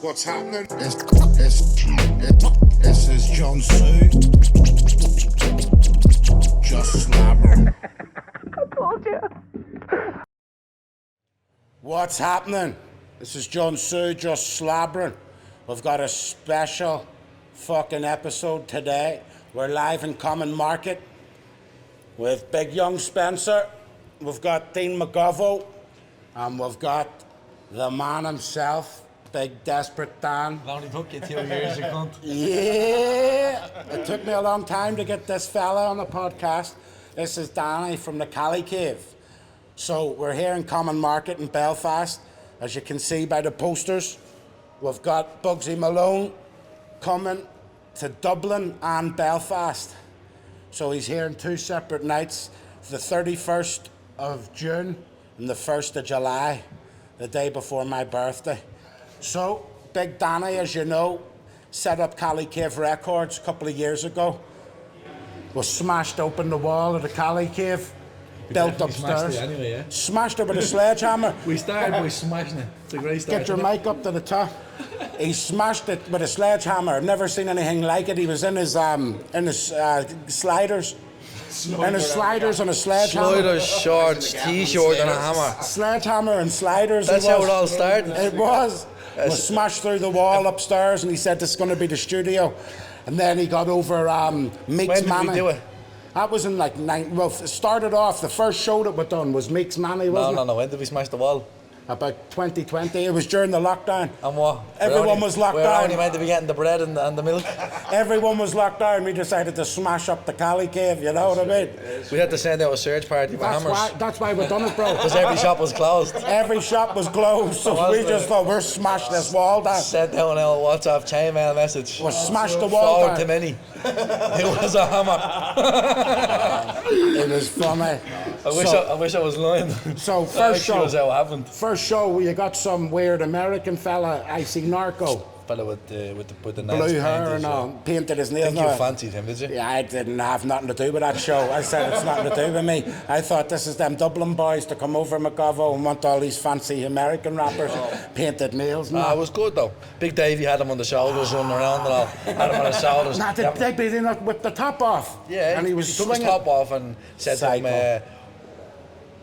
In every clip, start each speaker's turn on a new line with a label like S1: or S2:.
S1: What's happening? This is Jun Tzu. Just Slabberin.
S2: I told you.
S1: What's happening? This is Jun Tzu, Just Slabberin. We've got a special fucking episode today. We're live in Common Market with big Young Spencer. We've got Dean Mcgovern, and we've got the man himself, Big Desperate Dan.
S3: It only took you 2 years, you cunt.
S1: Yeah, it took me a long time to get this fella on the podcast. This is Danny from the Cali Cave. So we're here in Common Market in Belfast. As you can see by the posters, we've got Bugsy Malone coming to Dublin and Belfast. So he's here in 2 separate nights, the 31st of June and the 1st of July, the day before my birthday. So, Big Danny, as you know, set up Cali Cave Records a couple of years ago. We smashed open the wall of the Cali Cave, built upstairs.
S3: Smashed it anyway, yeah?
S1: Smashed it with a sledgehammer.
S3: We started by smashing it. It's a great start.
S1: Get your mic up to the top. He smashed it with a sledgehammer. I've never seen anything like it. He was in his sliders. And his sliders and a sledgehammer.
S4: Sliders, shorts, t-shirt and a hammer.
S1: Sledgehammer and sliders.
S4: That's how it all started.
S1: It was. We smashed through the wall upstairs, and he said this is going to be the studio. And then he got over Meek's
S4: When did
S1: Manny.
S4: we do it?
S1: That was in like it started off, the first show that we done was Meek's Manny, wasn't it?
S4: No. When did we smash the wall?
S1: About 2020. It was during the lockdown.
S4: And what?
S1: Everyone was locked
S4: We're
S1: down.
S4: only meant to be getting the bread and the milk.
S1: Everyone was locked down. We decided to smash up the Cali Cave, you know what I mean?
S4: We had to send out a search party for hammers.
S1: That's why we done it, bro.
S4: Because every shop was closed.
S1: Every shop was closed, so we just thought we're smash this wall down.
S4: Sent out a WhatsApp chainmail message.
S1: We smashed the wall
S4: Forward
S1: down.
S4: to many. It was a hammer.
S1: It was funny.
S4: I wish I was lying.
S1: So
S4: That
S1: first
S4: actually was
S1: show,
S4: how it happened.
S1: you got some weird American fella, Icy Narco,
S4: Fella with the
S1: blue
S4: nails
S1: hair
S4: painted,
S1: and
S4: yeah.
S1: all, painted his
S4: I
S1: nails.
S4: think you
S1: now.
S4: fancied him, did you?
S1: Yeah, I didn't have nothing to do with that show. I said it's nothing to do with me. I thought this is them Dublin boys to come over McGovern and want all these fancy American rappers, painted nails. And
S4: It was good though. Big Davey had him on the shoulders, running around and all. Had him on his shoulders.
S1: Nah, they beat him up with the top off.
S4: Yeah,
S1: and he was
S4: took
S1: swinging.
S4: his top off and said to him,
S1: Psycho.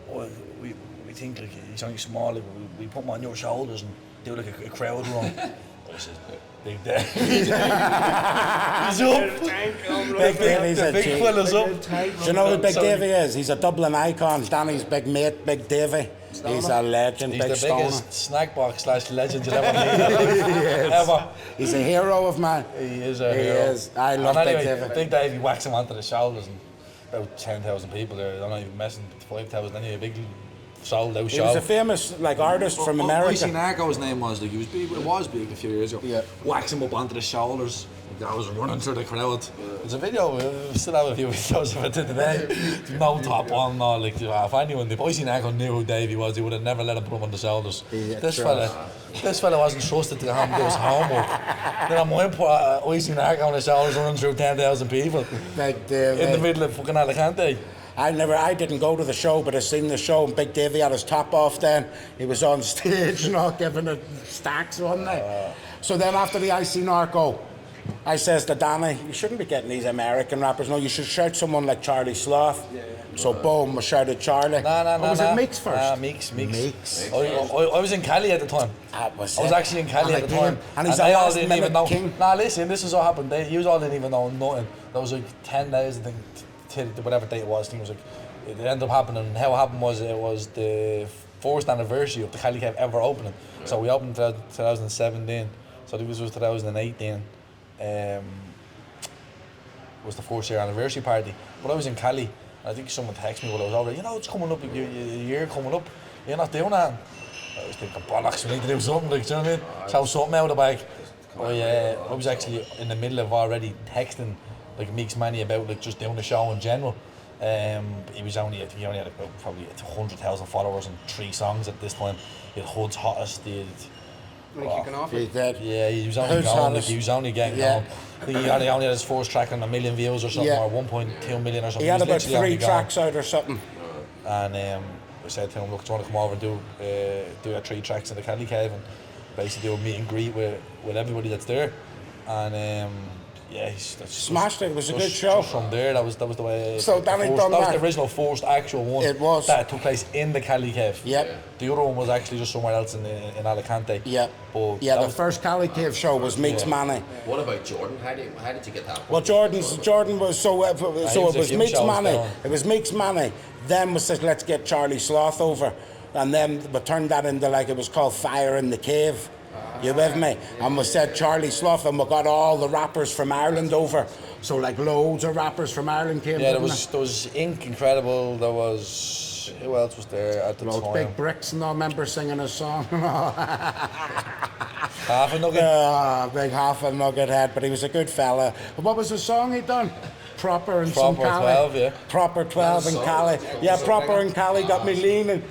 S4: well, we think like he's only small, like, we put him on your shoulders and do like a crowd run. I said, Big Davey. He's up.
S1: Big Davey's
S4: The
S1: a
S4: big
S1: G.
S4: fella's up.
S1: Do you know who Big Davey is? He's a Dublin icon. Danny's big mate, Big Davey. He's a legend,
S4: He's
S1: big
S4: the
S1: stoner.
S4: biggest snack box / legend you'll ever meet. Ever.
S1: He's a hero of mine.
S4: He is a
S1: He
S4: hero.
S1: is. I love
S4: And
S1: Big
S4: anyway,
S1: Davey.
S4: Big Davey whacks him onto the shoulders and about 10,000 people there. I'm not even messing, 5,000 anyway, big sold out
S1: He
S4: show.
S1: was a famous artist from America.
S3: Icy Narco's name was, like, it was big a few years ago.
S1: Yeah.
S3: Whacks him up onto the shoulders.
S4: I was running through the crowd. There's a video, we still have a few videos of it today. No top on, no, like, if anyone, if Icy Narco knew who Davey was, he would have never let him put him on the shoulders.
S1: Yeah,
S4: this
S1: true.
S4: fella wasn't trusted to go home and do his homework. Then I'm going to put Icy Narco on the shoulders running through 10,000 people
S1: Big Davey.
S4: in the middle of fucking Alicante.
S1: I didn't go to the show, but I seen the show, and Big Davey had his top off then. He was on stage, giving it stacks one night. So then after the Icy Narco, I says to Danny, you shouldn't be getting these American rappers. No, you should shout someone like Charlie Sloth. So boom, we shouted Charlie.
S4: No.
S1: Was it Meeks first?
S4: Meeks.
S1: Meeks.
S4: I was in Cali at the time.
S1: That was
S4: I was
S1: it.
S4: actually in Cali at the time.
S1: And he's
S4: they
S1: a
S4: all
S1: last
S4: didn't even
S1: minute
S4: know.
S1: king.
S4: Nah, listen, this is what happened. You all didn't even know nothing. There was like 10 days, I think, till whatever date it was. I think it was like, it ended up happening. How it happened was it was the 4th anniversary of the Cali Cave ever opening. So we opened in 2017. So this was 2018. Was the 4th year anniversary party. But I was in Cali. I think someone texted me while I was over there, it's coming up, your year coming up. You're not doing that. I was thinking, bollocks, we need to do something, like, do you know what I mean? So something out of the bag. I was actually in the middle of already texting like Meeks Manny about like just doing the show in general. He was only, I think he only had about probably 100,000 followers and 3 songs at this time. He had Hood's Hottest, he had
S3: Kicking off
S1: He did.
S4: yeah, he was only
S1: Hood's
S4: going, like,
S1: Hottest.
S4: he was only getting
S1: Yeah.
S4: on. I think he only had his first track on 1 million views or something,
S1: Yeah.
S4: or 1.2 million or something.
S1: He had
S4: was
S1: about
S4: literally only
S1: 3
S4: going.
S1: tracks out or something.
S4: And we said to him, look, do you want to come over and do our 3 tracks in the Cali Cave and basically do a meet and greet with everybody that's there. And yeah, that's
S1: smashed it. It was a good show.
S4: Just from there, that was the way.
S1: So Danny
S4: that
S1: done
S4: was the original first actual one.
S1: It was.
S4: That took place in the Cali Cave.
S1: Yep.
S4: The other one was actually just somewhere else in Alicante.
S1: Yep.
S4: But
S1: yeah, the first Cali Cave show was Meeks Manny.
S5: What about Jordan? How did you get that?
S1: Well, Jordan was so it was Meeks Manny. It was Meeks Manny. Then we said, let's get Charlie Sloth over, and then we turned that into like it was called Fire in the Cave. You with me? And we said Charlie Sloth, and we got all the rappers from Ireland over. So like loads of rappers from Ireland came.
S4: Yeah, there was Ink Incredible. There was, who else was there at the time?
S1: Big Bricks, and I remember singing a song.
S4: Half a Nugget.
S1: Big half a nugget head, but he was a good fella. What was the song he done? Proper in some Cali.
S4: 12, yeah.
S1: Proper 12 in Cali. Yeah, Proper in Cali got me leaning.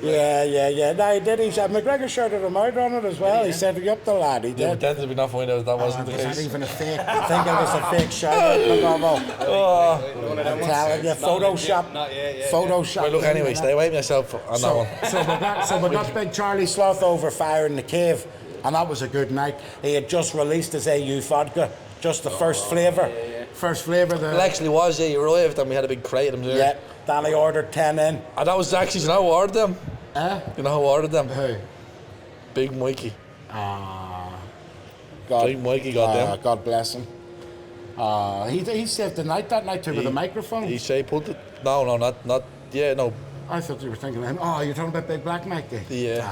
S1: Yeah. No, he did. He said McGregor shouted him out on it as well. He said, "You up the lad." He did.
S4: Yeah, but then we not find out that wasn't the
S1: Was
S4: case.
S1: that even a fake? I think it was a fake shout out. I'm telling you, Photoshop. Photoshop.
S4: Well, look, anyway, stay away from yourself on that one.
S1: So we got big Charlie Sloth over Fire in the Cave, and that was a good night. He had just released his AU vodka, just the first flavour. First flavour.
S4: It actually was, yeah, you arrived and we had a big crate of them there.
S1: Yeah, Danny ordered 10 in.
S4: And that was actually, you know who ordered them? You know who ordered them?
S1: Who?
S4: Big Mikey. Big Mikey got them.
S1: God bless him. He saved the night that night too with a microphone.
S4: He say put it. No, not. Yeah, no.
S1: I thought you were thinking of him. Oh, you're talking about Big Black Mikey?
S4: Yeah.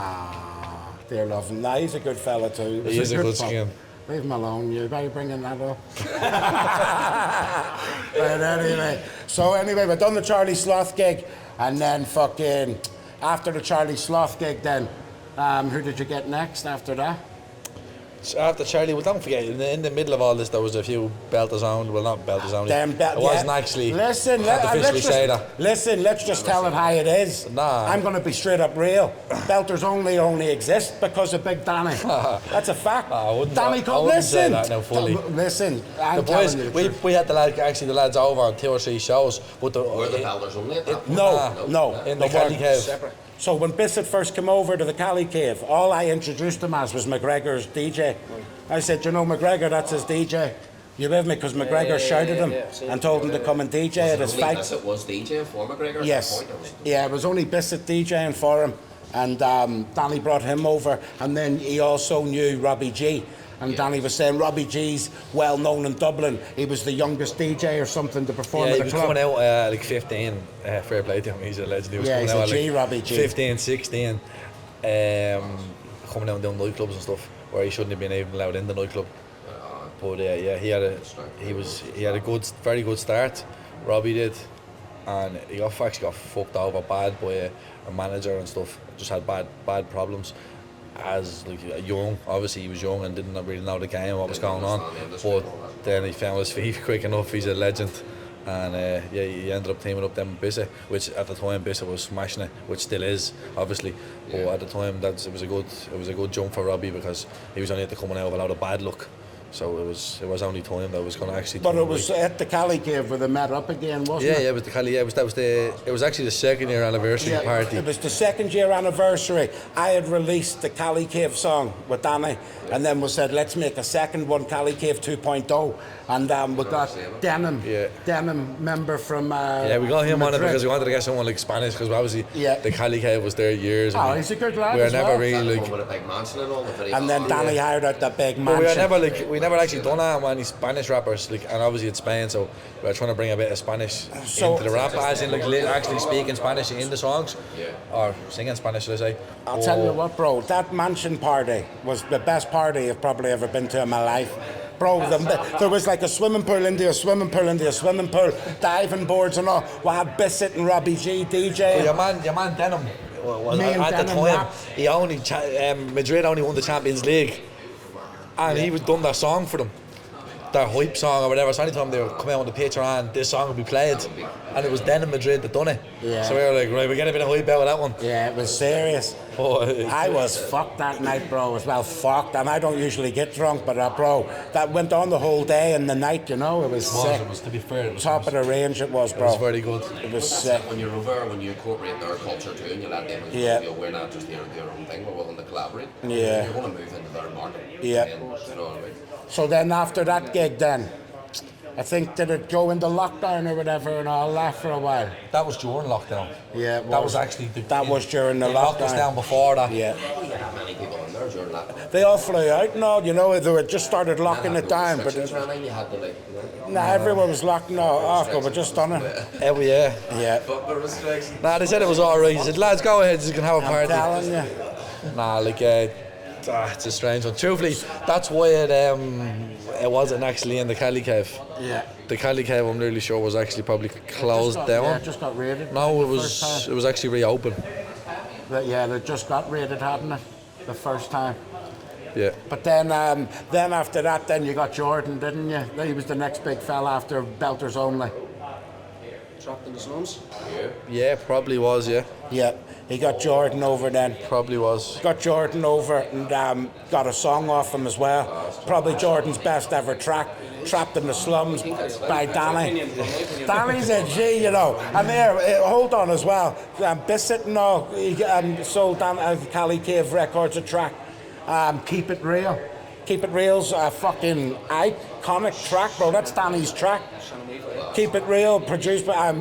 S1: Dear love him. Nah, he's a good fella too.
S4: He is a good
S1: fella.
S4: skin.
S1: Leave him alone. You better bringing that up. But anyway, we done the Charlie Sloth gig, and then fucking after the Charlie Sloth gig, then who did you get next after that?
S4: After Charlie, well, don't forget, in the middle of all this, there was a few belters on. Well, not belters only. It wasn't actually.
S1: Listen, let's just tell it how it is.
S4: Nah.
S1: I'm going to be straight up real. Belters only exist because of Big Danny. That's a fact. Danny, come listen.
S4: Say that now fully.
S1: Listen,
S4: the boys, we had the lads over on 2 or 3 shows, but
S5: were the Belters only at that?
S1: No,
S4: in the Cali Cave.
S5: Separate.
S1: So when Bissett first came over to the Cali Cave, all I introduced him as was McGregor's DJ. I said, you know McGregor, that's his DJ. You with me? Because McGregor shouted him and told him to come and DJ at his fight.
S5: Bissett was DJing for McGregor?
S1: Yes. Yeah, it was only Bissett DJing for him. And Danny brought him over. And then he also knew Robbie G. And Danny was saying Robbie G's well known in Dublin. He was the youngest DJ or something to perform at the club.
S4: Yeah, he was coming out like 15. Fair play to him. He's a legend. He was coming
S1: he's
S4: out
S1: a G, Robbie G.
S4: 15, 16. Coming out and doing nightclubs and stuff where he shouldn't have been even allowed in the nightclub. But yeah, he had a very good start. Robbie did, and he got fucked over bad by a manager and stuff. Just had bad problems. As like young, obviously he was young and didn't really know the game, what was going on. But then he found his feet quick enough. He's a legend, and he ended up teaming up them with Bissett, which at the time Bissett was smashing it, which still is, obviously. But at the time, it was a good jump for Robbie because he was only at the coming out of a lot of bad luck. So it was only time that was going to actually.
S1: But it was at the Cali Cave where they met up again, wasn't it?
S4: Yeah, it was the Cali. Yeah, it was actually the 2nd year anniversary party.
S1: It was the 2nd year anniversary. I had released the Cali Cave song with Danny, and then we said let's make a second one, Cali Cave 2.0, and we got Denim member from.
S4: We got him
S1: Madrid.
S4: on it because we wanted to get someone like Spanish because obviously the Cali Cave was there years.
S1: Oh, he's a good lad.
S4: We were
S1: as
S4: never
S1: well.
S4: really
S5: With a big mansion and all.
S1: And then Danny hired out that big
S4: But
S1: mansion.
S4: we never actually done that with any Spanish rappers, and obviously it's Spain, so we were trying to bring a bit of Spanish into the rap, as in actually speaking Spanish in the songs, or singing Spanish, should I say.
S1: I'll tell you what, bro, that mansion party was the best party I've probably ever been to in my life. Bro, there was like a swimming pool into a swimming pool into a swimming pool, diving boards and all. We had Bissett and Robbie G DJ.
S4: Well, your man Denim was at the time.
S1: Rap.
S4: He only Madrid only won the Champions League, and he was done that song for them. Their hype song or whatever, so anytime they would come out on the pitch and this song would be played, and it was then in Madrid that done it.
S1: Yeah.
S4: So we were like, right, we get a bit of hype out of that one.
S1: Yeah, it was serious. I was fucked that night, bro. As well, fucked. And I don't usually get drunk, but bro, that went on the whole day and the night. You know, it was sick.
S4: It was, to be fair, it was
S1: Top of the range. It was, bro.
S4: It was very good.
S1: It was sick.
S5: When you're over, when you incorporate their culture too, and you let them, we're not just here to do our own thing. We're willing to collaborate.
S1: Yeah.
S5: You're going to move into their market.
S1: Yeah.
S5: And, you know what I mean?
S1: So then after that gig, then I think did it go into lockdown or whatever and all that for a while?
S4: That was during lockdown.
S1: Yeah, it
S4: that was actually
S1: that was during the
S4: they
S1: lockdown.
S4: locked us down before that.
S1: Yeah.
S5: You didn't have many people in there during that.
S1: They all flew out and all, you know, they had just started locking it down, but
S5: You had to like.
S1: everyone was locked off, but we just done it.
S4: Yeah.
S1: Yeah.
S5: But restrictions.
S4: Nah, they said it was alright. They said, lads, go ahead, you can have a
S1: I'm
S4: party.
S1: telling you.
S4: Nah, like, it's a strange one. Truthfully, that's why it wasn't actually in the Cali Cave.
S1: Yeah.
S4: The Cali Cave, I'm nearly sure, was actually probably closed down.
S1: Yeah, it just got raided.
S4: No, it was actually reopened.
S1: Yeah, they just got raided, hadn't it? The first time.
S4: Yeah.
S1: But then after that, then you got Jordan, didn't you? He was the next big fella after Belters Only.
S3: Trapped in the slums.
S4: Yeah, probably was, yeah.
S1: Yeah, he got Jordan over then.
S4: Probably was.
S1: Got Jordan over and got a song off him as well. Probably Jordan's best ever track, Trapped in the Slums by Danny. Danny's a G, you know. And there, hold on as well. Bissett and all, he sold down at Cali Cave Records a track. Keep It Real. Keep It Real's a fucking iconic track, bro. That's Danny's track. Keep It Real, produced by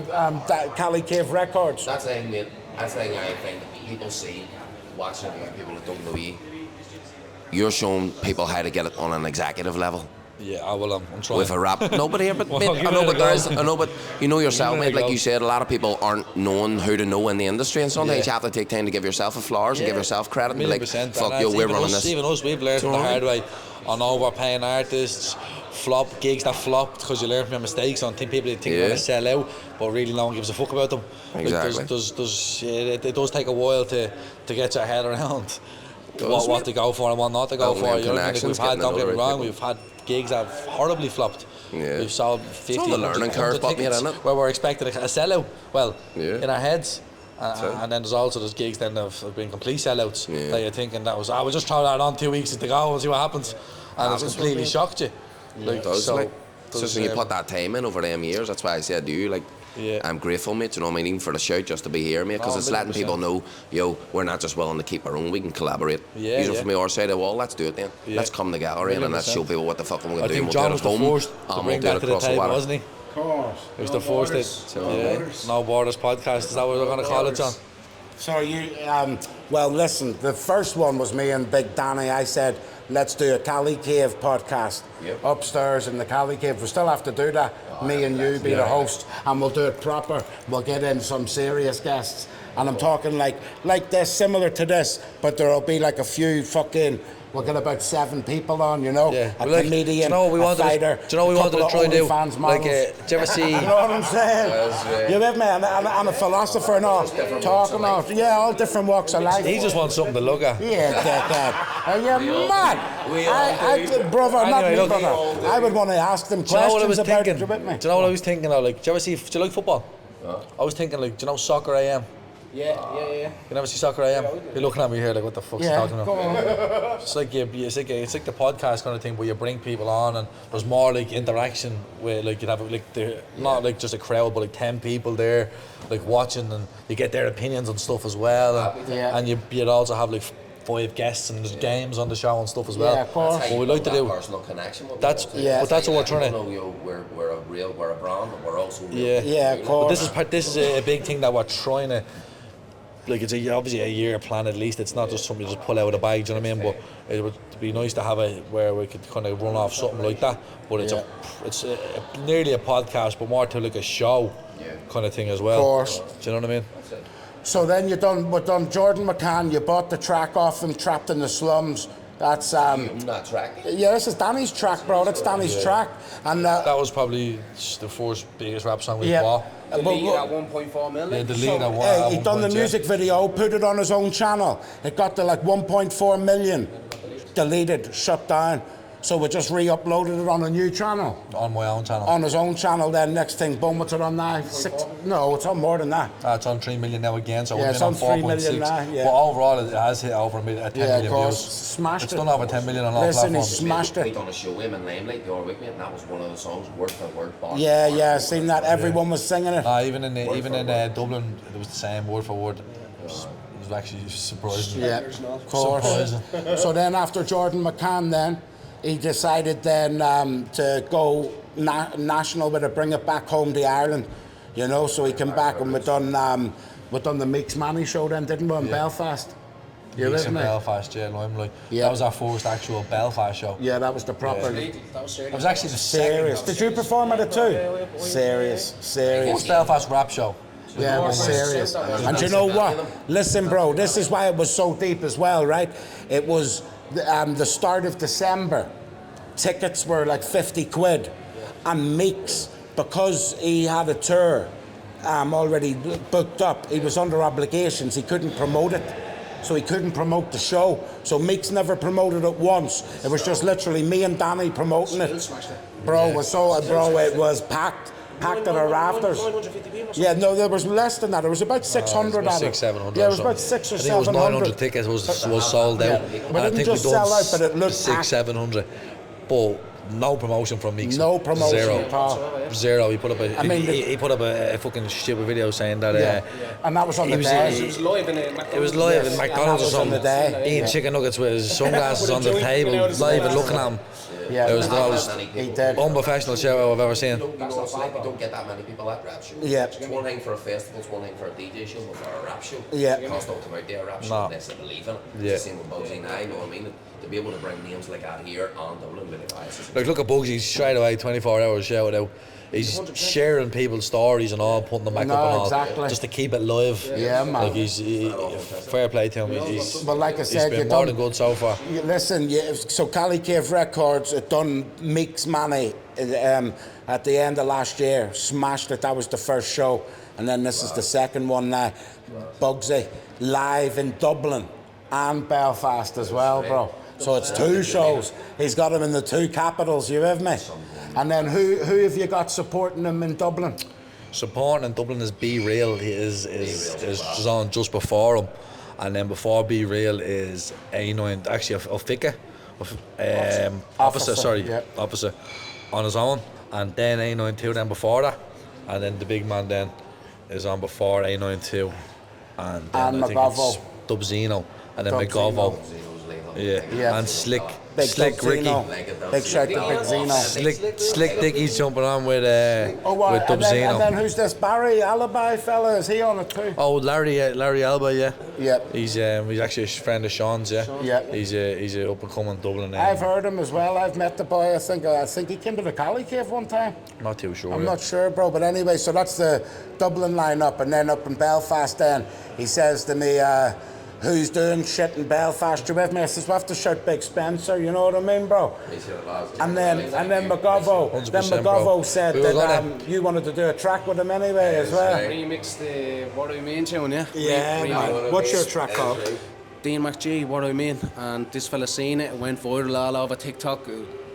S1: Cali Cave Records.
S5: That's the thing, mate. That's the thing I think people see watching you, people that don't know you. You're showing people how to get it on an executive level.
S4: Yeah, I'm trying.
S5: With a rap. No, but here, but
S4: Well,
S5: mate,
S4: give
S5: I know,
S4: it a
S5: but
S4: go.
S5: guys, I know, but you know yourself,
S4: Give it a
S5: mate. Like
S4: go.
S5: you said, a lot of people aren't knowing who to know in the industry, and sometimes
S4: Yeah.
S5: you have to take time to give yourself a flowers and give yourself credit. And be like,
S4: 1,000,000%.
S5: fuck
S4: And
S5: you,
S4: that's
S5: we're
S4: even
S5: running
S4: us,
S5: this.
S4: Even us, we've learned
S5: Do you
S4: the
S5: know what I
S4: hard
S5: mean?
S4: way on overpaying artists, gigs that flopped because you learn from your mistakes. And think people think they're
S5: Yeah.
S4: going to sell out, but really no one gives a fuck about them.
S5: Exactly.
S4: It does take a while to get your head around what to go for and what not to go
S5: Building
S4: for.
S5: them
S4: You know, like
S5: connections,
S4: we've had,
S5: getting
S4: don't
S5: to
S4: get
S5: know
S4: me
S5: the right
S4: wrong,
S5: people.
S4: we've had gigs that have horribly flopped.
S5: Yeah.
S4: We've sold 50,
S5: all the learning
S4: 100
S5: curve, but, mate,
S4: tickets
S5: isn't it?
S4: where we're expecting a sellout. Well,
S5: Yeah.
S4: in our heads.
S5: it.
S4: And then there's gigs then that have been complete sellouts
S5: Yeah.
S4: that you're thinking that was, we'll just throw that on 2 weeks to go and see what happens. And it's
S5: Happens,
S4: completely
S5: mate.
S4: shocked you.
S5: It does,
S4: so
S5: like, it's just when you
S4: um,
S5: put that time in over them years, that's why I said to you, like,
S4: Yeah.
S5: I'm grateful, mate, you know what I mean, even for the shout, just to be here, mate, because
S4: Oh,
S5: it's letting
S4: 100%.
S5: people know, yo, we're not just willing to keep our own, we can collaborate.
S4: Yeah,
S5: You know,
S4: yeah.
S5: from our side of the wall, let's do it then.
S4: Yeah.
S5: Let's come to gallery and let's
S4: 100%.
S5: show people what the fuck we're
S4: I
S5: going to do,
S4: think
S5: and
S4: John
S5: we'll
S4: was
S5: do it
S4: the
S5: at home,
S4: first to
S5: and
S4: bring
S5: we'll do
S4: that
S5: it
S4: to the
S5: across the
S4: table,
S5: water.
S4: wasn't he?
S1: Of course.
S4: He was the first No Borders podcast, is that what we're going to call it, John?
S1: So you, well, listen, the first one was me and Big Danny. I said, let's do a Cali Cave podcast upstairs in the Cali Cave. We still have to do that. Me and you be the host, and we'll do it proper. We'll get in some serious guests. And I'm talking like this, similar to this, but there'll be like a few fucking, we'll get about 7 people on, you know?
S4: Yeah.
S1: A
S4: Like,
S1: comedian,
S4: do you know what we
S1: a
S4: wanted
S1: fighter,
S4: do you know what we wanted to try and do?
S1: OnlyFans
S4: Like,
S1: models.
S4: do you ever see...
S1: You know what I'm saying? You with me? And a philosopher and all. Talking all, yeah, all different walks of life.
S4: He just wants something to look at.
S1: Yeah, that. Are you mad? Brother, not
S4: Anyway,
S1: me,
S4: look,
S1: brother. I would want to ask them
S4: Do you know what I
S1: questions
S4: was
S1: about
S4: thinking?
S1: it. You with me?
S4: Do you know what I was thinking though? Like, do you like football? I was thinking, like, do you know Soccer AM?
S3: Yeah.
S4: You never see Soccer AM? You're looking at me here like, what the fuck's he
S1: Yeah,
S4: talking
S1: go
S4: about?
S1: on.
S4: It's like it's like the podcast kind of thing where you bring people on and there's more like interaction where like you'd have like not like just a crowd but like 10 people there like watching, and you get their opinions on stuff as well, and you'd also have like 5 guests and there's games on the show and stuff as well.
S1: Yeah, of course.
S5: That's how
S4: What
S5: you
S4: we like to
S5: build
S4: do.
S5: that personal connection with
S4: That's
S5: people.
S1: Yeah.
S4: but that's what we're
S5: People
S4: trying to.
S5: know, yo, we're a brand, but we're also real.
S4: Yeah.
S1: Yeah, of
S5: You know?
S1: course.
S4: But this is a big thing that we're trying to. Like, it's obviously a year plan at least. It's not just something you just pull out of the bag. Do you know what I mean? But it would be nice to have it where we could kind of run off something like that. But it's nearly a podcast, but more to like a show kind of thing as well.
S1: Of course.
S4: Do you know what I mean?
S1: So then we've done Jordan McCann. You bought the track off him, Trapped in the Slums. That's
S5: Not track.
S1: yeah, this is Danny's track, bro. That's Danny's track, and
S4: That was probably the first biggest rap song we bought.
S3: The lead at 1.4 million.
S4: Yeah, the lead at one.
S1: Hey,
S4: at
S1: he
S4: one
S1: done the
S4: point,
S1: music video, put it on his own channel. It got to like 1.4 million. Deleted, shut down. So we just re-uploaded it on a new channel.
S4: On my own channel.
S1: On his own channel, then next thing, boom, what's it on now? No, it's on more than that.
S4: It's on 3 million now again, so
S1: yeah,
S4: it's on
S1: 3 million
S4: 4.6.
S1: now, yeah.
S4: But overall, it has hit over 10 million
S1: of course.
S4: views.
S1: Smashed
S4: it's
S1: it.
S4: done over 10 million on all
S1: Listen,
S4: platforms.
S1: he smashed it.
S5: We done a show him in Limelight the other week, mate, and that was one of the songs, word for word.
S1: Yeah, I seen that. Everyone was singing it.
S4: Even in Dublin, it was the same word for word. It was actually surprising.
S1: Yeah, of course. So then after Jordan McCann then, he decided then to go national with it, bring it back home to Ireland, you know, so he came back and we done the Meeks Manny show then, didn't we, in Belfast?
S4: Meeks in Belfast, yeah, Limelight.
S1: Yeah.
S4: That was our first actual Belfast show.
S1: Yeah, that was the proper...
S3: That was
S4: It was actually the second.
S1: Serious. Did you perform at it too? Serious.
S4: First Belfast rap show.
S1: Yeah, it was serious. And you know what? Listen, bro, this is why it was so deep as well, right? It was the start of December. Tickets were like 50 quid. And Meeks, because he had a tour already booked up, he was under obligations. He couldn't promote it. So he couldn't promote the show. So Meeks never promoted it once. It was just literally me and Danny promoting it. Bro, it was packed at our rafters. Yeah, no, there was less than that. There was about 600 at it.
S4: 700.
S1: Yeah, it was about 600 or 700.
S4: I think it was 900 tickets was sold out.
S1: Yeah. But it didn't just sell out, but it looked
S4: 600-700. But no promotion from Meeks.
S1: No promotion
S4: at
S1: all.
S4: Zero. He put up he put up a fucking stupid video saying that.
S1: And that was on the day.
S3: It was live in
S4: It was live in McDonald's or something. Eating chicken nuggets with his sunglasses on the table, live and looking at him.
S1: Yeah,
S4: it was the most unprofessional show I've ever seen.
S5: That's not like we don't get that many people at rap shows.
S1: Yeah.
S5: It's one thing for a festival, it's one thing for a DJ show, but for a rap show, because don't come out there, a rap show, unless they believe in it.
S4: Yeah.
S5: It's the same with Bugzy now, you know what I mean? To be able to bring names like that here on Dublin with the guys.
S4: Look at Bugsy straight away, 24 hours shout out. He's sharing people's stories and all, putting them back up and all,
S1: exactly.
S4: just to keep it live.
S1: Yeah, man.
S4: Like fair play to him.
S1: Well, like I said,
S4: he's been more than good so far.
S1: Listen, so Cali Cave Records had done Meeks Manny at the end of last year, smashed it. That was the first show, and then this is the second one now. Bugsy live in Dublin and Belfast as well, bro. So it's two shows. He's got him in the two capitals. You with me? And then who have you got supporting him in Dublin?
S4: Supporting in Dublin is Be Real. He is on just before him, and then before Be Real is A9. Actually, Offica, Officer, on his own, and then A92. Then before that, and then the big man then is on before A92, and then I think it's Dubzino, and then McGovern. Yeah, and Slick Ricky.
S1: Big shout to Big Zeno.
S4: Slick Dickie's jumping on with Dubzino.
S1: And then who's this Barry Alibi fella? Is he on it too?
S4: Oh, Larry Alba, yeah.
S1: Yep.
S4: He's actually a friend of Sean's, yeah.
S1: Yep.
S4: He's a up and coming Dublin.
S1: I've heard him as well. I've met the boy. I think he came to the Cali Cave one time.
S4: Not too sure.
S1: I'm not sure, bro. But anyway, so that's the Dublin lineup, and then up in Belfast, then he says to me, who's doing shit in Belfast? You with me? I says, we have to shout Big Spencer, you know what I mean, bro? And then McGovern said that you wanted to do a track with him anyway as well.
S3: Remix the What Do You Mean tune, yeah?
S1: Yeah, man. What's your track called?
S3: Dean McG, What Do You Mean? And this fella seen it, went viral all over TikTok.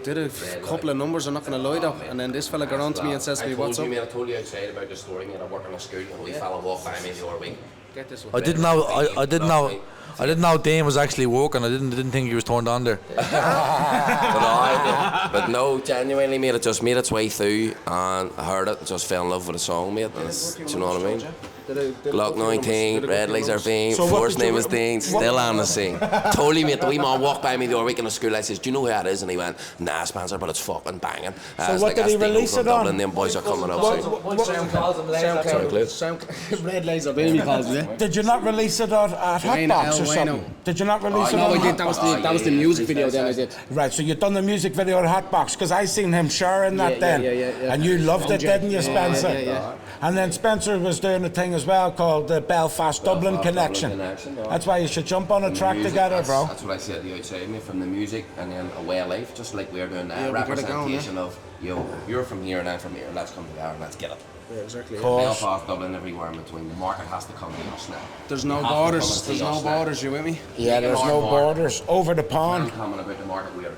S3: Did a couple of numbers, I'm not going to lie though. And then this fella got on to me and says to me, what's up?
S5: I told you outside about the story, mate. I work in a school and we fella walked by me the other week.
S4: I didn't know Dean was actually working. I didn't think he was turned on there.
S5: but no, genuinely, mate, it just made its way through and I heard it and just fell in love with the song, mate. And do you know what I mean? Glock 19, red laser beam, first name is Dean, still on the scene. Totally, mate, the wee man walked by me the other week in the school. I says, do you know who that is? And he went, nah, Spencer, but it's fucking banging.
S1: So what did he release it on?
S5: Dublin, them boys are coming up soon.
S3: Red laser beam, he calls it.
S1: Did you not release it at Hotbox or something? Did you not release it?
S3: No, I did. That was the music video. Then I did.
S1: Right, so you'd done the music video at Hotbox because I seen him sharing that then, and you loved it, didn't you, Spencer?
S3: Yeah.
S1: And then Spencer was doing a thing as well called the Belfast Dublin Connection. That's why you should jump on a track together, bro.
S5: That's what I said to you outside, mate, from the music and then a way of life, just like we're doing now. Representation of, you're from here and I'm from here. Let's come together and let's get it.
S3: Yeah, exactly.
S5: Belfast, Dublin, everywhere in between. The market has to come to us now.
S3: There's no borders. There's no borders. You with me?
S1: Yeah, there's no borders. Over the pond.
S5: I'm coming about the market we're in.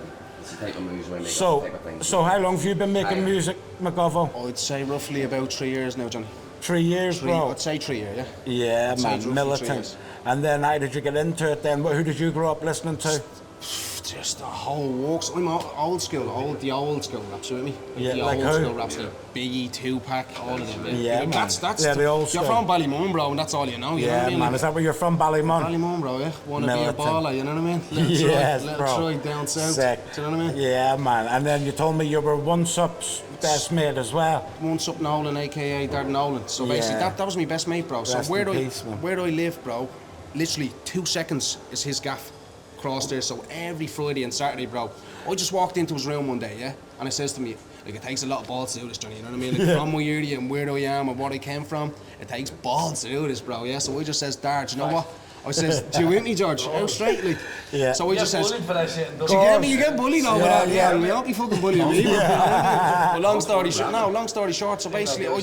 S5: It's the type of moves we make.
S1: So how long have you been making music, McGovern?
S3: I'd say roughly about 3 years now, Johnny.
S1: 3 years, bro?
S3: I'd say 3 years, yeah.
S1: Yeah, man, militant. And then how did you get into it then? Who did you grow up listening to?
S3: Just the whole walks. I'm old school, the old school raps, you with me?
S1: Yeah,
S3: the
S1: like
S3: old
S1: who?
S3: school raps, like Biggie, Tupac, all of them.
S1: Yeah, man.
S3: That's
S1: the old school.
S3: You're from Ballymun, bro, and that's all you know. You know what I mean?
S1: Man. Is that where you're from, Ballymun?
S3: Ballymun, bro, yeah. Wanna be a baller, you know what I mean? Little Troy down south.
S1: Sick.
S3: Do you know what I mean?
S1: Yeah, man. And then you told me you were Once Up's best mate as well.
S3: Once Up Nolan, aka Darren Nolan. So basically, that was my best mate, bro. So where do I live, bro? Literally 2 seconds is his gaff across there. So every Friday and Saturday, bro, I just walked into his room one day, yeah, and he says to me, like, it takes a lot of balls to do this, Johnny, you know what I mean? Like, from my area and where I am and what I came from, it takes balls to do this, bro, yeah? So I just says, Dad, you know what? I says, do you with me, George? Out straight, like.
S1: Yeah.
S3: So I just says,
S4: bullied for that shit.
S3: do you get me? You get bullied over that,
S1: yeah.
S3: You don't be fucking bullying me. But long story short, so basically, I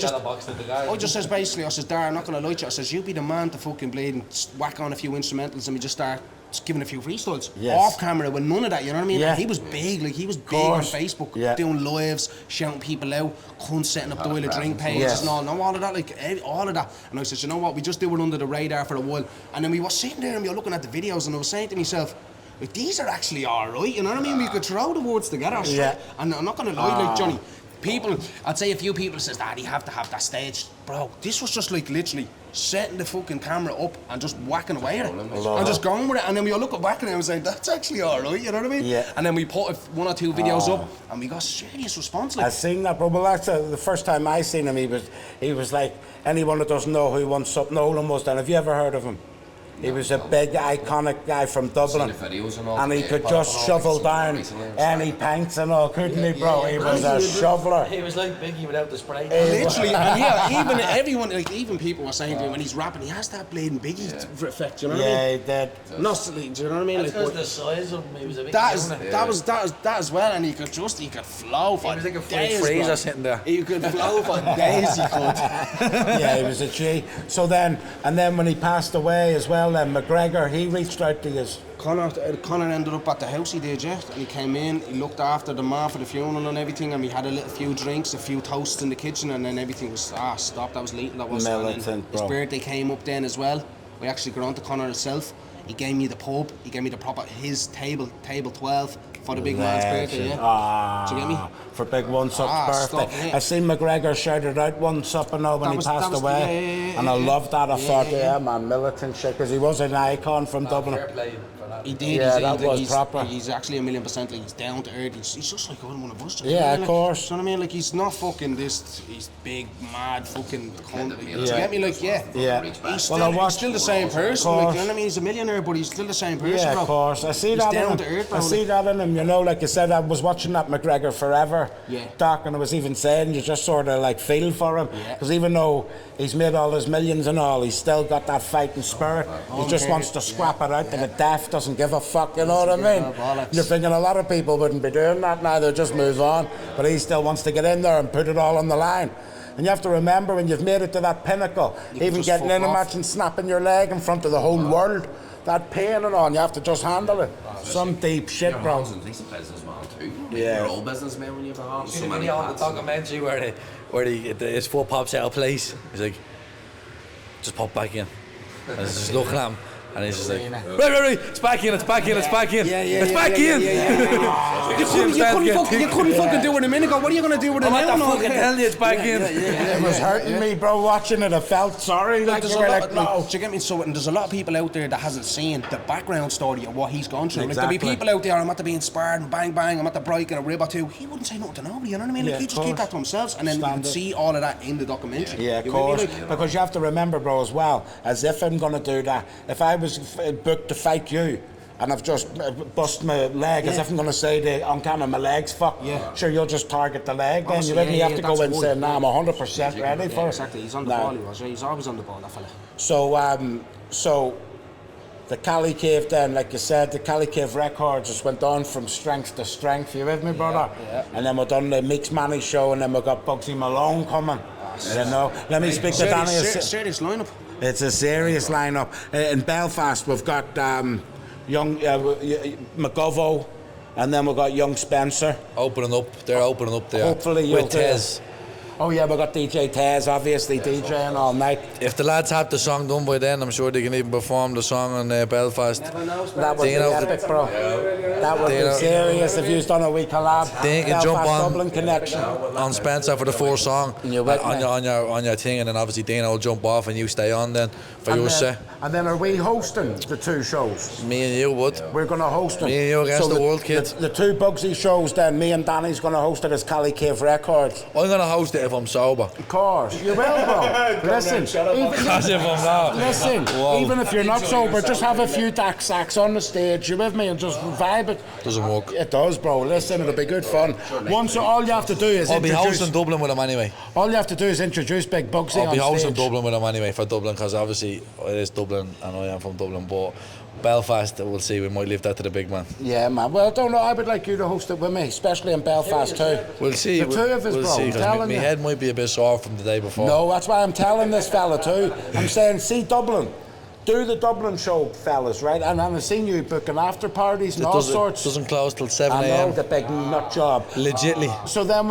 S3: just says, basically, I says, Darren, I'm not going to lie to you. I says, you be the man to fucking bleed and whack on a few instrumentals and we just start giving a few freestyles off camera with none of that, you know what I mean?
S1: Yeah.
S3: He was big, like he was big on Facebook, doing lives, shouting people out, cunts setting up the Will of Drink pages and all of that, like all of that. And I said, you know what, we just do it under the radar for a while. And then we were sitting there and we were looking at the videos and I was saying to myself, like, these are actually alright, you know what I mean? We could throw the words together straight. Yeah. And I'm not gonna lie, like Johnny, I'd say a few people says, Dad, you have to have that stage. Bro, this was just like literally setting the fucking camera up and just whacking away at it. And just going with it. And then we all look at back at it and was like, that's actually alright, you know what I mean?
S1: Yeah.
S3: And then we put 1 or 2 videos up and we got serious response. Like.
S1: I've seen that, bro. Well, that's the first time I seen him, he was like, anyone that doesn't know who Once Up Nolan was then, have you ever heard of him? He was a big, iconic guy from Dublin, and he could just shovel down any pints and all, couldn't he, bro? He was a shoveler.
S4: He was like Biggie without the spray.
S3: Literally, and yeah, even everyone, like even people were saying to him when he's rapping, he has that bleeding Biggie effect, you know what I mean?
S1: Yeah, he did.
S3: Not, do you know what I mean?
S4: That's because the size of him, he was a big
S3: that as well, and he could flow for days.
S4: He was like a freezer sitting there.
S3: He could flow for days, he could.
S1: Yeah, he was a G. So then, and then when he passed away as well, McGregor, he reached out to you.
S3: Conor ended up at the house, he did, yeah. And he came in, he looked after the man for the funeral and everything, and we had a few drinks, a few toasts in the kitchen, and then everything was stopped. That was lethal, that was.
S1: Militant,
S3: his birthday came up then as well. We actually got on to Conor himself. He gave me the pub, he gave me the proper, his table 12 for the big man's birthday, yeah. Do you get me?
S1: For Big Once Up's birthday. I seen McGregor shouted out Once Up and all when he passed away. And I loved that. I thought, yeah, man, militant shit, because he was an icon from Dublin.
S3: He did.
S1: Yeah, that was proper.
S3: He's actually 1,000,000%. Like, he's down to earth. He's just like one of us.
S1: Yeah, of course.
S3: You know what I mean? Like, he's not fucking this. He's big, mad, fucking cunt. Do you get me? Like, yeah. He's still the same person. Like, you know what I mean? He's a millionaire, but he's still the same person.
S1: Yeah,
S3: bro.
S1: of course. I see that
S3: down
S1: in
S3: to
S1: him.
S3: earth, bro.
S1: I see that in him. You know, like you said, I was watching that McGregor Forever doc, and I was even saying you just sort of like feel for him, because even though he's made all his millions and all, he's still got that fighting spirit. He just wants to scrap it out to the death. Doesn't give a fuck. You know what I mean? You're thinking a lot of people wouldn't be doing that now, they'll just move on. But he still wants to get in there and put it all on the line. And you have to remember, when you've made it to that pinnacle, even getting in a match and snapping your leg in front of the whole world, that pain and all, you have to just handle it. Some deep shit, bro.
S5: He's a businessman too.
S1: Yeah.
S5: You're all businessmen when you have a house. So many
S4: on the documentary where his foot pops out of place, he's like, just pop back in. And he's just looking at him. And he's just like, right, it's back in. It's back in. It's back in.
S3: You couldn't fucking do it a minute ago. What are you going to do with it now?
S4: I'm not fucking telling you, it's back in.
S1: It was hurting me, bro, watching it. I felt sorry. Like,
S3: there's a lot, no. Do you get me? So, and there's a lot of people out there that hasn't seen the background story of what he's gone through. Exactly. Like, there'll be people out there, I'm at the being sparred and bang, I'm at the breaking a rib or two. He wouldn't say nothing to nobody, you know what I mean? Like, he just keep that to himself, and then you can see all of that in the documentary.
S1: Yeah, of course. Because you have to remember, bro, as well, as if I'm going to do that, if I was booked to fight you and I've just bust my leg, as if I'm going to say on camera my leg's fucked, sure, you'll just target the leg then. You really have to go in and say, nah, I'm 100% ready for it.
S3: Exactly, he's on the ball, he's always on the ball, that fella.
S1: So the Cali Cave then, like you said, the Cali Cave Records just went on from strength to strength. You with me, brother? Yeah. And then we've done the Meeks Manny show, and then we've got Bugsy Malone coming. You know, let me speak to Danny.
S3: Serious lineup.
S1: It's a serious lineup. In Belfast, we've got Young Mcgovern, And then we've got Young Spencer.
S4: Opening up. They're opening up there.
S1: Hopefully
S4: with Tez.
S1: Oh yeah, we've got DJ Tez, obviously DJing all night.
S4: If the lads have the song done by then, I'm sure they can even perform the song in Belfast.
S1: That would be epic, bro. That would be serious if you've done a wee collab.
S4: They can jump on
S1: Dublin connection
S4: on Spencer for the first song on your thing, and then obviously Dana will jump off and you stay on then for your set.
S1: And then are we hosting the 2 shows?
S4: Me and you would.
S1: We're going to host them.
S4: Me and you against the world, kid.
S1: The 2 Bugsy shows, then me and Danny's going to host it as Cali Cave Records.
S4: I'm going to host it if I'm sober.
S1: Of course, you will, bro. Listen, even if you're not sober, just have a few acts on the stage, you with me, and just vibe it.
S4: Doesn't work.
S1: It does, bro. Listen, it'll be good fun. Once all you have to do is
S4: I'll be hosting Dublin with him anyway.
S1: All you have to do is introduce Big Bugsy on
S4: I'll be hosting
S1: stage.
S4: Dublin with him anyway for Dublin, because obviously it is Dublin and I am from Dublin, but Belfast, we'll see, we might leave that to the big man.
S1: Yeah, man. Well, don't know, I would like you to host it with me, especially in Belfast too.
S4: We'll see.
S1: The 2 of us,
S4: we'll
S1: bro.
S4: See,
S1: I'm telling
S4: my
S1: you.
S4: head might be a bit sore from the day before.
S1: No, that's why I'm telling this fella too. I'm saying, see Dublin. Do the Dublin show, fellas, right? And I've seen you booking after parties and all sorts.
S4: It doesn't close till 7
S1: I
S4: a.m.
S1: know, the big nut job.
S4: Legitly.
S1: So then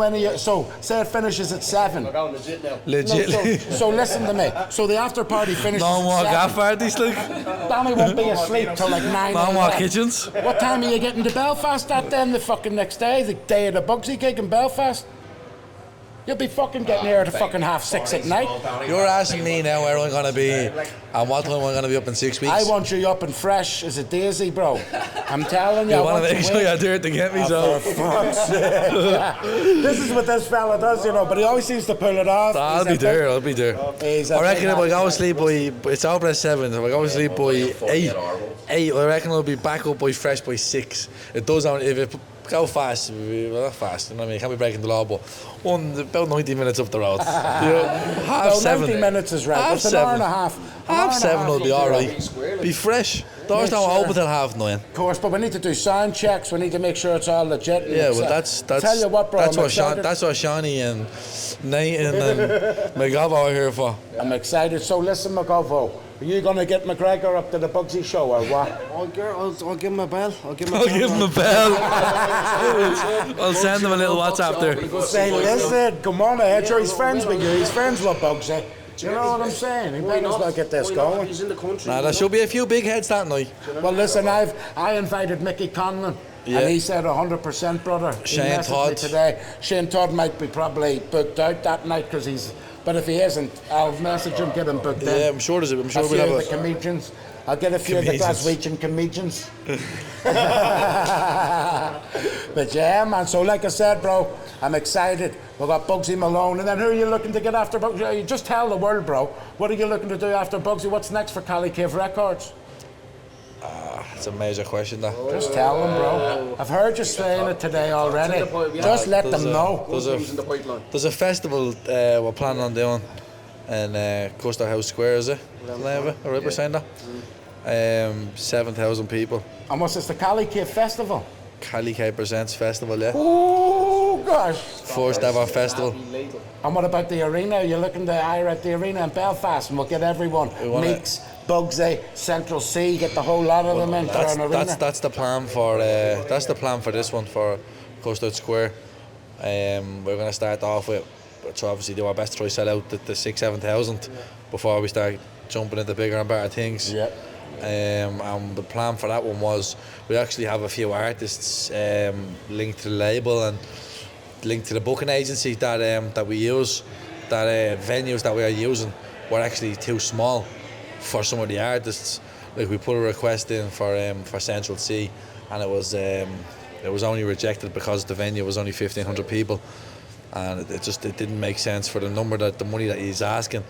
S1: say it finishes at 7.
S3: We're going legit now.
S4: Legitly.
S1: So listen to me. So the after party finishes
S4: No more
S1: at 7.
S4: gaff parties, like.
S1: Danny won't be asleep till like 9
S4: No more
S1: a.m.
S4: kitchens.
S1: What time are you getting to Belfast at then the fucking next day? The day of the Bugsy gig in Belfast? You'll be fucking getting here at fucking 6:30 at night.
S4: You're asking me now where I'm going to be and what time I'm going to be up in 6 weeks.
S1: I want you up and fresh as a daisy, bro. I'm telling you.
S4: You want to make sure you're there to get me, so.
S1: For fuck's sake. This is what this fella does, you know, but he always seems to pull it off.
S4: I'll be there. I reckon if I go to sleep by, it's over at 7, if I go to sleep by 8, I reckon I'll be back up by fresh by 6. It does, if it go fast, well, not fast, you know what I mean, can't be breaking the law, but about 90 minutes up the road. Half 7.
S1: 90 minutes is right. It's an hour and a half.
S4: Half 7 will be alright. Be fresh. Doors don't open till 9:30.
S1: Of course, but we need to do sound checks. We need to make sure it's all legit.
S4: Yeah, well, that's
S1: tell you what, bro.
S4: That's what Shawnee and Nathan and McGovern are here for.
S1: I'm excited. So listen, McGovern, are you going to get McGregor up to the Bugsy show or what?
S3: I'll give him a bell.
S4: I'll give him a bell. I'll send him a little WhatsApp there.
S1: Say, listen, come on ahead. Sure, he's friends with you. He's friends with Bugsy. Do you know what I'm saying? He might as well get this going.
S3: He's in the country.
S4: Nah, there should be a few big heads that night.
S1: Well, listen, I invited Mickey Conlon.
S4: Yeah.
S1: And he said 100%, brother.
S4: Shane Todd
S1: today. Shane Todd might be probably booked out that night because he's. But if he isn't, I'll message him, get him booked in.
S4: Yeah, I'm sure we'll have
S1: the comedians. I'll get a few of the Glaswegian comedians. But yeah, man. So like I said, bro, I'm excited. We've got Bugsy Malone, and then who are you looking to get after Bugsy? You just tell the world, bro. What are you looking to do after Bugsy? What's next for Cali Cave Records?
S4: It's a major question, that.
S1: Just tell them, bro. I've heard you saying it today already. Just let them know.
S4: There's a festival we're planning on doing in Custer House Square, is it? A Ripper saying that? 7,000 people.
S1: And what's this, the Cali Cave Festival?
S4: Cali Cave Presents Festival, yeah.
S1: Oh, gosh.
S4: First ever festival.
S1: And what about the arena? You're looking to hire at the arena in Belfast, and we'll get everyone. Meeks, Bugsy, Central C, get the whole lot of them in for an arena.
S4: That's the plan for this one, for Custer Square. We're going to start off with, so obviously do our best to try sell out the 6,000-7,000 before we start jumping into bigger and better things.
S1: Yeah.
S4: And the plan for that one was we actually have a few artists linked to the label and linked to the booking agency that we use. That venues that we are using were actually too small for some of the artists. Like, we put a request in for Central C, and it was only rejected because the venue was only 1,500 people, and it didn't make sense for the money that he's asking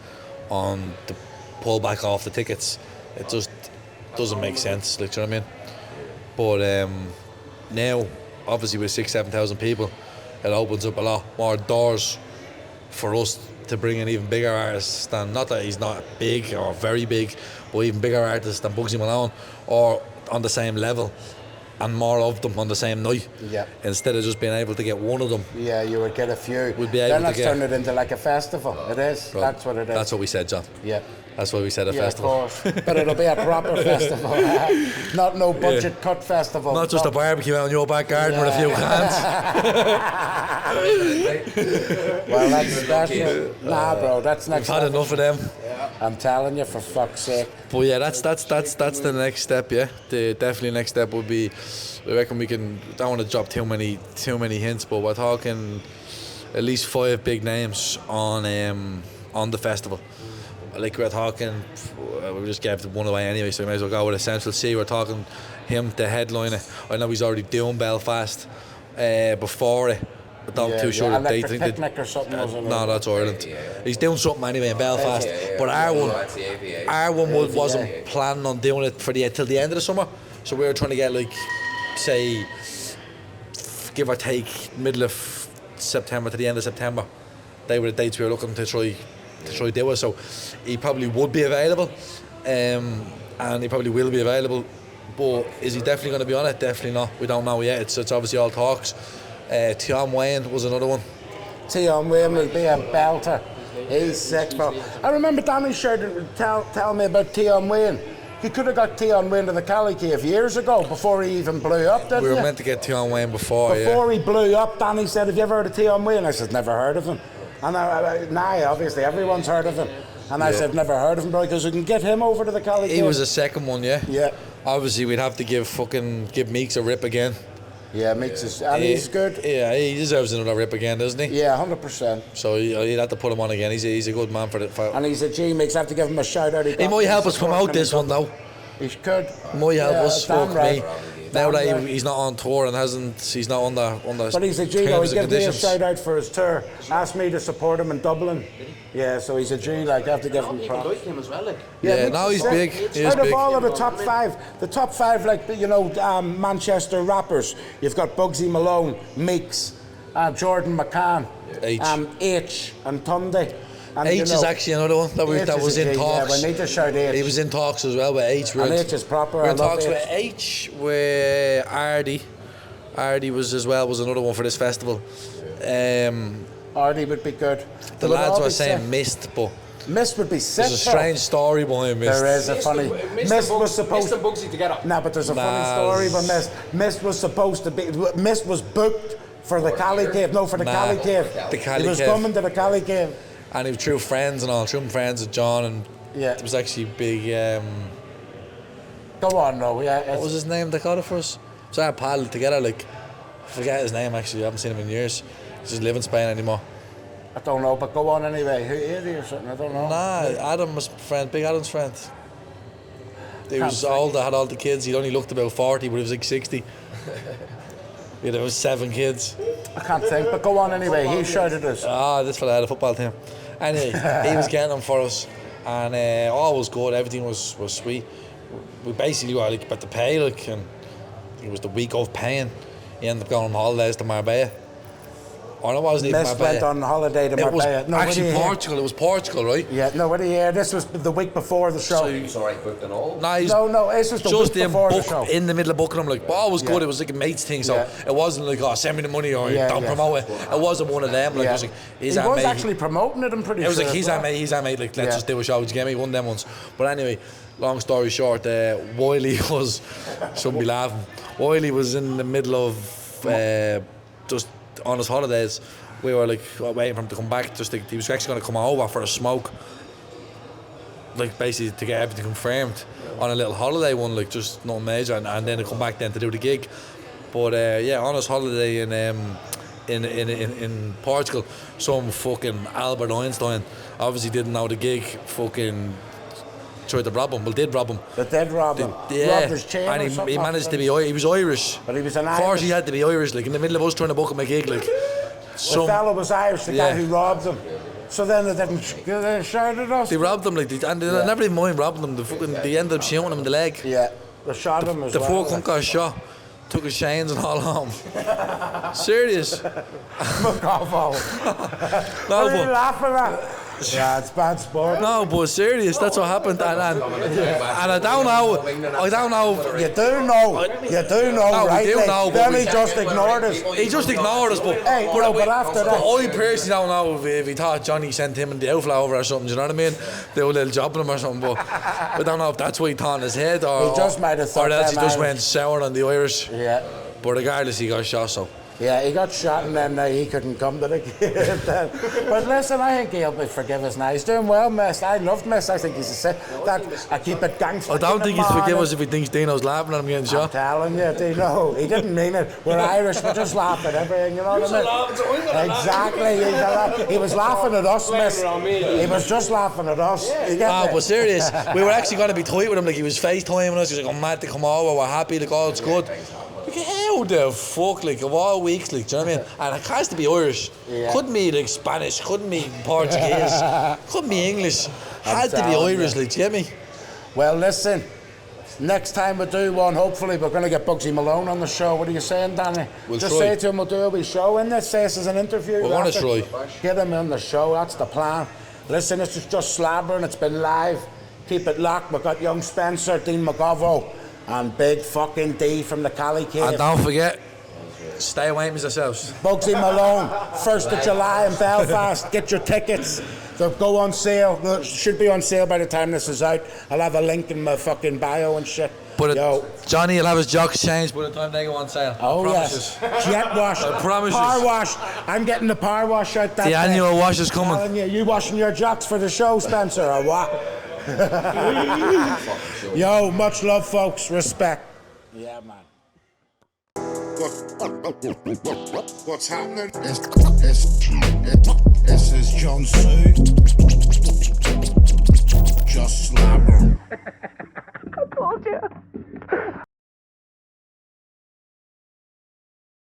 S4: on the pullback off the tickets. It just doesn't make sense, like, do you know what I mean? But now, obviously with 6,000-7,000 people, it opens up a lot more doors for us to bring in even bigger artists than, not that he's not big or very big, but even bigger artists than Bugsy Malone, or on the same level. and more of them on the same night.
S1: Yeah.
S4: Instead of just being able to get one of them.
S1: Yeah, you would get a few.
S4: We'd be able
S1: then
S4: to
S1: turn it into like a festival. It is.
S4: Bro,
S1: that's what it is.
S4: That's what we said, John.
S1: Yeah.
S4: That's why we said a festival.
S1: Of course. But it'll be a proper festival. Not no budget cut festival.
S4: Not just a barbecue out in your back garden with a few cans.
S1: Well, that's special. Nah, bro, that's next.
S4: We've had enough of them.
S1: I'm telling you, for fuck's sake.
S4: But yeah, that's the next step. Yeah, the definitely next step would be. I reckon we can. Don't want to drop too many hints, but we're talking at least 5 big names on the festival. Like we're talking, we just gave one away anyway, so we may as well go with Essential C. We're talking him, the headliner. I know he's already doing Belfast before it. I'm not too sure the date.
S1: Picnic or something.
S4: No, that's Ireland. He's doing something anyway in Belfast. But our one wasn't planning on doing it for till the end of the summer. So we were trying to get say, give or take, middle of September to the end of September. They were the dates we were looking to try do it. So he probably would be available, and he probably will be available. But is he definitely going to be on it? Definitely not. We don't know yet. It's obviously all talks. Tion Wayne was another one.
S1: Tion Wayne will be a belter. He's sick, bro. I remember Danny Sheridan tell me about Tion Wayne. He could have got Tion Wayne to the Cali Cave years ago, before he even blew up, didn't
S4: We were
S1: you?
S4: meant to get Tion Wayne before
S1: he blew up, Danny said, have you ever heard of Tion Wayne? I said, never heard of him. And now, obviously, everyone's heard of him. And I said, never heard of him, bro, because we can get him over to the Cali Cave.
S4: He was the second one, yeah.
S1: Yeah.
S4: Obviously, we'd have to give Meeks a rip again.
S1: Yeah, Meeks is, and he's good.
S4: Yeah, he deserves another rip again, doesn't he?
S1: Yeah, 100%.
S4: So you'd have to put him on again. He's a good man for it.
S1: And he's a G. Meeks, I have to give him a shout out.
S4: He might help us promote this one though.
S1: He could.
S4: He might help us. Fuck
S1: right.
S4: me. Now that he's not on tour and he's not on the
S1: But he's a G though, he gave me a shout out for his tour. Asked me to support him in Dublin. Yeah, so he's a G, I have to give him props.
S3: him as well, like.
S4: Yeah, now he's big.
S1: Out of all of the top five, Manchester rappers, you've got Bugsy Malone, Meeks, Jordan McCann, H and Tunde. And,
S4: H is actually another one that was in talks.
S1: Yeah, we need to shout H.
S4: He was in talks as well with H.
S1: And H is proper.
S4: We were in talks with H, with Ardy. Ardy was another one for this festival.
S1: Ardy would be good.
S4: The lads were saying Mist, but
S1: Mist would be sick.
S4: There's a strange story behind Mist.
S1: There is a funny.
S3: Mist was supposed to Bugsy together.
S1: No, but there's a funny story about Mist. Mist was supposed to be. Mist was booked for the Cali Cave. No, for the Cali Cave.
S4: The Cali Cave.
S1: He was coming to the Cali Cave.
S4: And he was true friends and all, true friends with John, and it was actually big.
S1: Go on, no, yeah.
S4: What was his name? They got it for us. So our pal together, I forget his name actually. I haven't seen him in years. He doesn't live in Spain anymore.
S1: I don't know, but go on anyway. Who is he or something? I don't know.
S4: Nah, Adam was Big Adam's friend. He was older, had all the kids. He only looked about 40, but he was like 60. Yeah, there was 7 kids.
S1: I can't think, but go on anyway. He shouted us.
S4: This fella had a football team. Anyway, he was getting them for us, and all was good. Everything was sweet. We basically were about to pay, and it was the week of paying. He ended up going on holidays to Marbella. Or it wasn't even Marbella.
S1: Went on holiday to Marbella.
S4: It was actually Portugal. It was Portugal, right?
S1: Yeah. No, what do you hear? This was the week before the show.
S5: So he's alright booked and all?
S1: No, this was the week before the show.
S4: In the middle of booking, I'm like, it was good. It was like a mate's thing, so it wasn't like, send me the money or don't promote it. It wasn't one of them. Like, it was like,
S1: he was actually promoting it, I'm pretty sure.
S4: It was like, he's our mate, like, let's just do a show. Just get me one of them ones. But anyway, long story short, Wiley was, shouldn't be laughing, Wiley was in the middle of just on his holidays. We were waiting for him to come back. He was actually going to come over for a smoke, basically to get everything confirmed on a little holiday one, just nothing major, and then to come back then to do the gig. But on his holiday in Portugal, some fucking Albert Einstein obviously didn't know the gig. Fucking tried to rob him. Well, did rob him.
S1: But did rob him.
S4: Yeah.
S1: Robbed his chain,
S4: and he managed to be. He was Irish.
S1: But he was an Irish.
S4: Of course, he had to be Irish. In the middle of us trying to book him a gig,
S1: the fellow was Irish, the guy who robbed him. So then they shot at us.
S4: They robbed him, and they never even mind robbing him. They ended up shooting him in the leg.
S1: Yeah, they shot him as well.
S4: The poor cunt got shot, took his chains and all home. Serious.
S1: Fuck off, all. What are you laughing at? Yeah, it's bad sport.
S4: No, but serious, that's what happened. And I don't know.
S1: You do know,
S4: No,
S1: right?
S4: we do know,
S1: Then
S4: but
S1: he just ignored us.
S4: He just ignored us, but
S1: but after that,
S4: I personally don't know if he thought Johnny sent him in the outflow over or something. Do you know what I mean? Do a little job on him or something. But I don't know if that's what he thought in his head, or
S1: he just might have thought,
S4: or else he just
S1: Irish.
S4: went sour on the Irish.
S1: Yeah.
S4: But regardless, he got shot. So.
S1: Yeah, he got shot and then he couldn't come to the game then. But listen, I think he'll forgive us now. He's doing well, Miss. I love Miss. I think he's I keep it gangster.
S4: I don't think he'd forgive us if he thinks Dino's laughing at him getting shot.
S1: I'm telling you, Dino, he didn't mean it. We're Irish, we just laugh at everything, you know what I mean? Exactly. He was laughing at us, Miss. He was just laughing at us.
S4: But serious, we were actually going to be tight with him. Like, he was FaceTiming us. He was like, I'm mad to come over. We're happy. Like, all it's good. Like, how the fuck, like, of all weeks, like, do you know what I mean? And it has to be Irish. Yeah. Couldn't be, like, Spanish, couldn't be Portuguese, couldn't be English. Had to be Irish, like, do you get me?
S1: Well, listen, next time we do one, hopefully we're going to get Bugsy Malone on the show. What are you saying, Danny?
S4: We'll
S1: just
S4: try.
S1: Say to him we'll do a wee show in this, say this is an interview.
S4: We're going to try.
S1: Get him on the show, that's the plan. Listen, this is Just Slabberin, it's been live. Keep it locked, we've got Young Spencer Dean Mcgovern and big fucking D from the Cali Cave.
S4: And don't forget, stay away from yourselves.
S1: Bugsy Malone, 1st of July in Belfast. Get your tickets. They'll go on sale. They should be on sale by the time this is out. I'll have a link in my fucking bio and shit.
S4: But Johnny will have his jocks changed by the time they go on sale.
S1: Oh, yes. Jet wash.
S4: I promise you.
S1: Power wash. I'm getting the power wash out that
S4: The annual wash is coming.
S1: You washing your jocks for the show, Spencer, or what? Yo, much love, folks. Respect. Yeah, man.
S6: What's happening? This is Jun Tzu. Just Slabberin.
S2: I told you.